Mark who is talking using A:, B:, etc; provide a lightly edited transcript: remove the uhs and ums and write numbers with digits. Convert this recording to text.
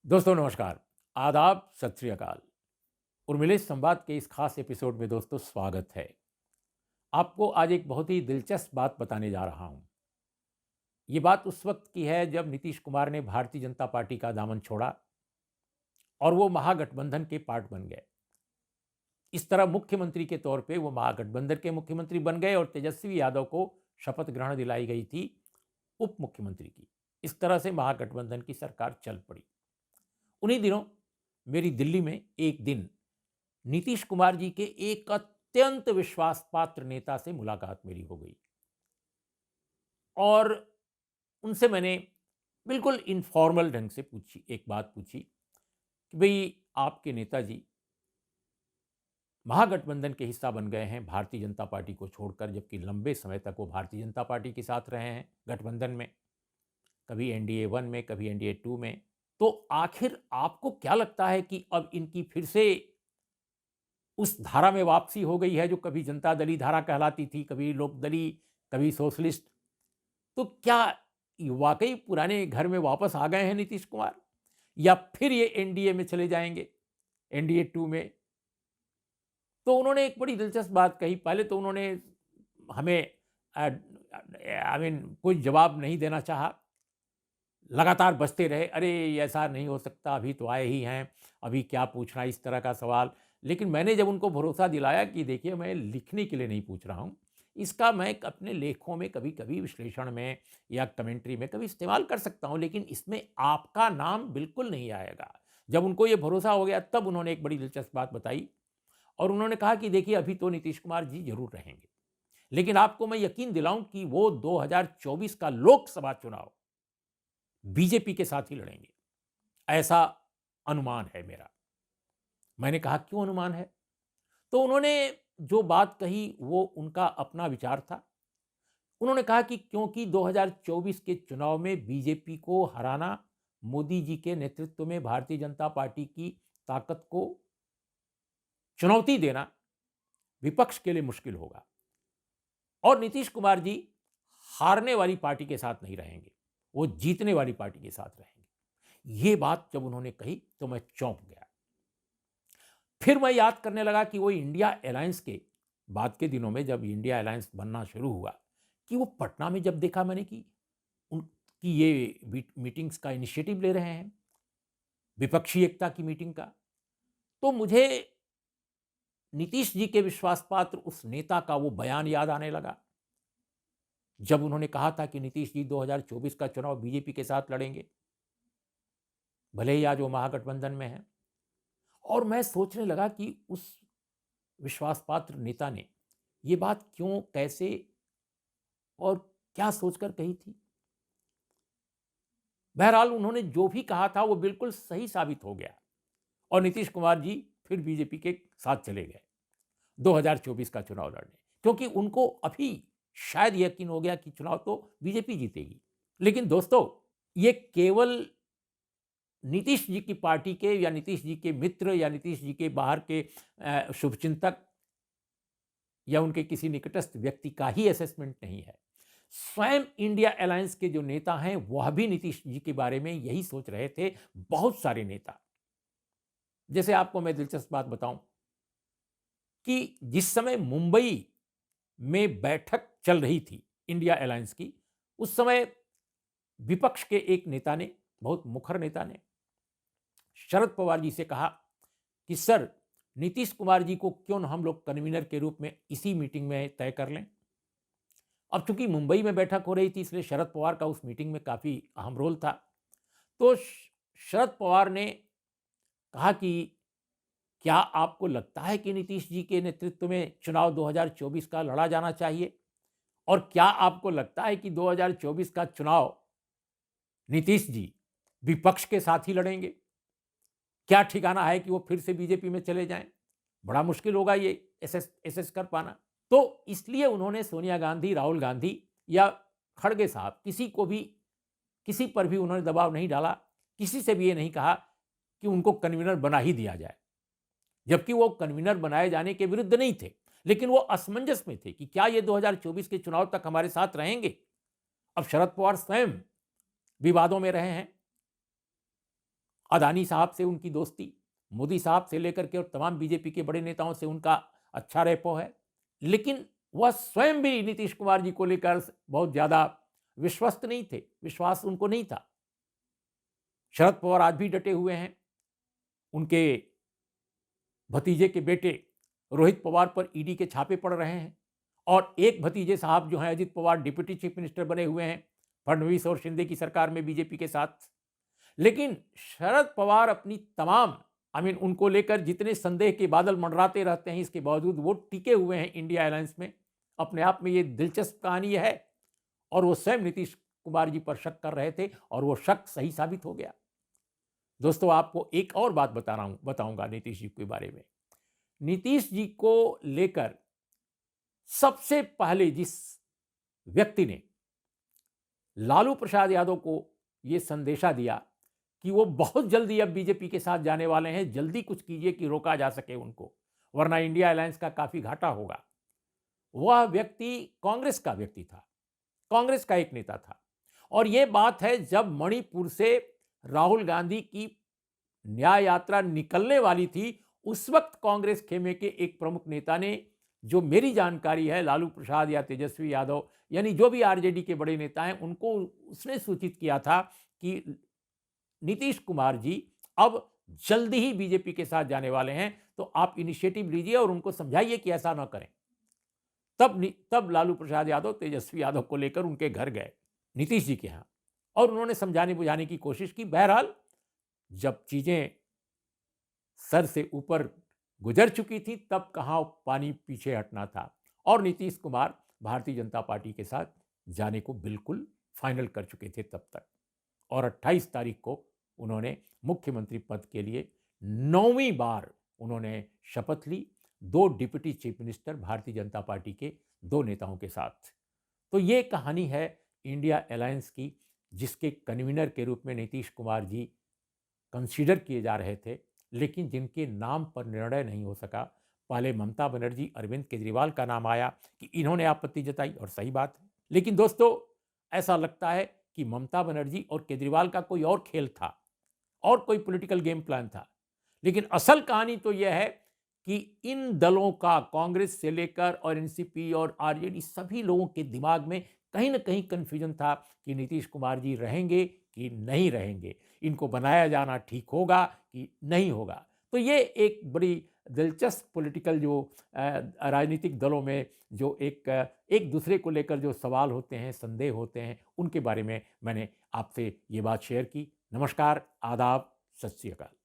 A: दोस्तों नमस्कार, आदाब, सत श्री अकाल। उर्मिले संवाद के इस खास एपिसोड में दोस्तों स्वागत है। आपको आज एक बहुत ही दिलचस्प बात बताने जा रहा हूँ। ये बात उस वक्त की है जब नीतीश कुमार ने भारतीय जनता पार्टी का दामन छोड़ा और वो महागठबंधन के पार्ट बन गए। इस तरह मुख्यमंत्री के तौर पे वो महागठबंधन के मुख्यमंत्री बन गए और तेजस्वी यादव को शपथ ग्रहण दिलाई गई थी उप मुख्यमंत्री की। इस तरह से महागठबंधन की सरकार चल पड़ी। उन्हीं दिनों मेरी दिल्ली में एक दिन नीतीश कुमार जी के एक अत्यंत विश्वास पात्र नेता से मुलाकात मेरी हो गई और उनसे मैंने बिल्कुल इनफॉर्मल ढंग से पूछी, एक बात पूछी कि भाई आपके नेताजी महागठबंधन के हिस्सा बन गए हैं भारतीय जनता पार्टी को छोड़कर, जबकि लंबे समय तक वो भारतीय जनता पार्टी के साथ रहे हैं गठबंधन में, कभी एनडीए 1 में, कभी एनडीए 2 में। तो आखिर आपको क्या लगता है कि अब इनकी फिर से उस धारा में वापसी हो गई है जो कभी जनता दली धारा कहलाती थी, कभी लोकदली, कभी सोशलिस्ट? तो क्या वाकई पुराने घर में वापस आ गए हैं नीतीश कुमार, या फिर ये एनडीए में चले जाएंगे, एनडीए 2 में? तो उन्होंने एक बड़ी दिलचस्प बात कही। पहले तो उन्होंने हमें आई मीन कोई जवाब नहीं देना चाहा, लगातार बचते रहे, अरे ऐसा नहीं हो सकता, अभी तो आए ही हैं, अभी क्या पूछना इस तरह का सवाल। लेकिन मैंने जब उनको भरोसा दिलाया कि देखिए मैं लिखने के लिए नहीं पूछ रहा हूँ, इसका मैं अपने लेखों में कभी कभी विश्लेषण में या कमेंट्री में कभी इस्तेमाल कर सकता हूँ, लेकिन इसमें आपका नाम बिल्कुल नहीं आएगा। जब उनको ये भरोसा हो गया तब उन्होंने एक बड़ी दिलचस्प बात बताई और उन्होंने कहा कि देखिए अभी तो नीतीश कुमार जी जरूर रहेंगे, लेकिन आपको मैं यकीन दिलाऊं कि वो 2024 का लोकसभा चुनाव बीजेपी के साथ ही लड़ेंगे, ऐसा अनुमान है मेरा। मैंने कहा क्यों अनुमान है? तो उन्होंने जो बात कही वो उनका अपना विचार था। उन्होंने कहा कि क्योंकि 2024 के चुनाव में बीजेपी को हराना, मोदी जी के नेतृत्व में भारतीय जनता पार्टी की ताकत को चुनौती देना विपक्ष के लिए मुश्किल होगा और नीतीश कुमार जी हारने वाली पार्टी के साथ नहीं रहेंगे, वो जीतने वाली पार्टी के साथ रहेंगे। ये बात जब उन्होंने कही तो मैं चौंक गया। फिर मैं याद करने लगा कि वो इंडिया अलायंस के बाद के दिनों में जब इंडिया अलायंस बनना शुरू हुआ, कि वो पटना में जब देखा मैंने कि उनकी ये मीटिंग्स का इनिशिएटिव ले रहे हैं, विपक्षी एकता की मीटिंग का, तो मुझे नीतीश जी के विश्वास पात्र उस नेता का वो बयान याद आने लगा जब उन्होंने कहा था कि नीतीश जी 2024 का चुनाव बीजेपी के साथ लड़ेंगे, भले ही आज वो महागठबंधन में है। और मैं सोचने लगा कि उस विश्वास पात्र नेता ने ये बात क्यों, कैसे और क्या सोचकर कही थी। बहरहाल उन्होंने जो भी कहा था वो बिल्कुल सही साबित हो गया और नीतीश कुमार जी फिर बीजेपी के साथ चले गए 2024 का चुनाव लड़ने, क्योंकि उनको अभी शायद यकीन हो गया कि चुनाव तो बीजेपी जीतेगी। लेकिन दोस्तों, ये केवल नीतीश जी की पार्टी के या नीतीश जी के मित्र या नीतीश जी के बाहर के शुभचिंतक या उनके किसी निकटस्थ व्यक्ति का ही असेसमेंट नहीं है। स्वयं इंडिया अलायंस के जो नेता हैं वह भी नीतीश जी के बारे में यही सोच रहे थे। बहुत सारे नेता, जैसे आपको मैं दिलचस्प बात बताऊं कि जिस समय मुंबई में बैठक चल रही थी इंडिया अलायंस की, उस समय विपक्ष के एक नेता ने, बहुत मुखर नेता ने शरद पवार जी से कहा कि सर, नीतीश कुमार जी को क्यों न हम लोग कन्वीनर के रूप में इसी मीटिंग में तय कर लें। अब चूंकि मुंबई में बैठक हो रही थी इसलिए शरद पवार का उस मीटिंग में काफी अहम रोल था। तो शरद पवार ने कहा कि क्या आपको लगता है कि नीतीश जी के नेतृत्व में चुनाव 2024 का लड़ा जाना चाहिए, और क्या आपको लगता है कि 2024 का चुनाव नीतीश जी विपक्ष के साथ ही लड़ेंगे? क्या ठिकाना है कि वो फिर से बीजेपी में चले जाएं? बड़ा मुश्किल होगा ये एसेस कर पाना। तो इसलिए उन्होंने सोनिया गांधी, राहुल गांधी या खड़गे साहब, किसी को भी, किसी पर भी उन्होंने दबाव नहीं डाला, किसी से भी ये नहीं कहा कि उनको कन्वीनर बना ही दिया जाए, जबकि वो कन्वीनर बनाए जाने के विरुद्ध नहीं थे, लेकिन वो असमंजस में थे कि क्या ये 2024 के चुनाव तक हमारे साथ रहेंगे। अब शरद पवार स्वयं विवादों में रहे हैं अदानी साहब से उनकी दोस्ती, मोदी साहब से लेकर के और तमाम बीजेपी के बड़े नेताओं से उनका अच्छा रेपो है। लेकिन वह स्वयं भी नीतीश कुमार जी को लेकर बहुत ज़्यादा विश्वस्त नहीं थे, विश्वास उनको नहीं था। शरद पवार आज भी डटे हुए हैं। उनके भतीजे के बेटे रोहित पवार पर ईडी के छापे पड़ रहे हैं और एक भतीजे साहब जो हैं Ajit Pawar deputy chief minister बने हुए हैं फडणवीस और शिंदे की सरकार में बीजेपी के साथ। लेकिन शरद पवार अपनी तमाम उनको लेकर जितने संदेह के बादल मंडराते रहते हैं, इसके बावजूद वो टिके हुए हैं इंडिया अलायंस में। अपने आप में ये दिलचस्प कहानी है और वो स्वयं नीतीश कुमार जी पर शक कर रहे थे और वो शक सही साबित हो गया। दोस्तों, आपको एक और बात बताऊंगा नीतीश जी के बारे में। नीतीश जी को लेकर सबसे पहले जिस व्यक्ति ने लालू प्रसाद यादव को यह संदेशा दिया कि वो बहुत जल्दी अब बीजेपी के साथ जाने वाले हैं, जल्दी कुछ कीजिए कि रोका जा सके उनको, वरना इंडिया अलायंस का काफी घाटा होगा, वह व्यक्ति कांग्रेस का व्यक्ति था, कांग्रेस का एक नेता था। और यह बात है जब मणिपुर से राहुल गांधी की न्याय यात्रा निकलने वाली थी, उस वक्त कांग्रेस खेमे के एक प्रमुख नेता ने, जो मेरी जानकारी है लालू प्रसाद या तेजस्वी यादव यानी जो भी आरजेडी के बड़े नेता हैं, उनको उसने सूचित किया था कि नीतीश कुमार जी अब जल्दी ही बीजेपी के साथ जाने वाले हैं, तो आप इनिशिएटिव लीजिए और उनको समझाइए कि ऐसा ना करें। तब लालू प्रसाद यादव तेजस्वी यादव को लेकर उनके घर गए नीतीश जी के यहां और उन्होंने समझाने बुझाने की कोशिश की। बहरहाल जब चीजें सर से ऊपर गुजर चुकी थी, तब कहां पानी पीछे हटना था और नीतीश कुमार भारतीय जनता पार्टी के साथ जाने को बिल्कुल फाइनल कर चुके थे तब तक। और 28 तारीख को उन्होंने मुख्यमंत्री पद के लिए 9वीं बार उन्होंने शपथ ली, 2 deputy chief minister Bharatiya Janata party के 2 नेताओं के साथ। तो ये कहानी है इंडिया अलायंस की, जिसके कन्वीनर के रूप में नीतीश कुमार जी कंसीडर किए जा रहे थे, लेकिन जिनके नाम पर निर्णय नहीं हो सका। पहले ममता बनर्जी, अरविंद केजरीवाल का नाम आया कि इन्होंने आपत्ति जताई और सही बात है। लेकिन दोस्तों, ऐसा लगता है कि ममता बनर्जी और केजरीवाल का कोई और खेल था और कोई पॉलिटिकल गेम प्लान था। लेकिन असल कहानी तो यह है कि इन दलों का, कांग्रेस से लेकर और एनसीपी और आरजेडी, सभी लोगों के दिमाग में कहीं ना कहीं कंफ्यूजन था कि नीतीश कुमार जी रहेंगे कि नहीं रहेंगे, इनको बनाया जाना ठीक होगा कि नहीं होगा। तो ये एक बड़ी दिलचस्प पॉलिटिकल जो राजनीतिक दलों में जो एक दूसरे को लेकर जो सवाल होते हैं, संदेह होते हैं, उनके बारे में मैंने आपसे ये बात शेयर की। नमस्कार, आदाब, सत श्री अकाल।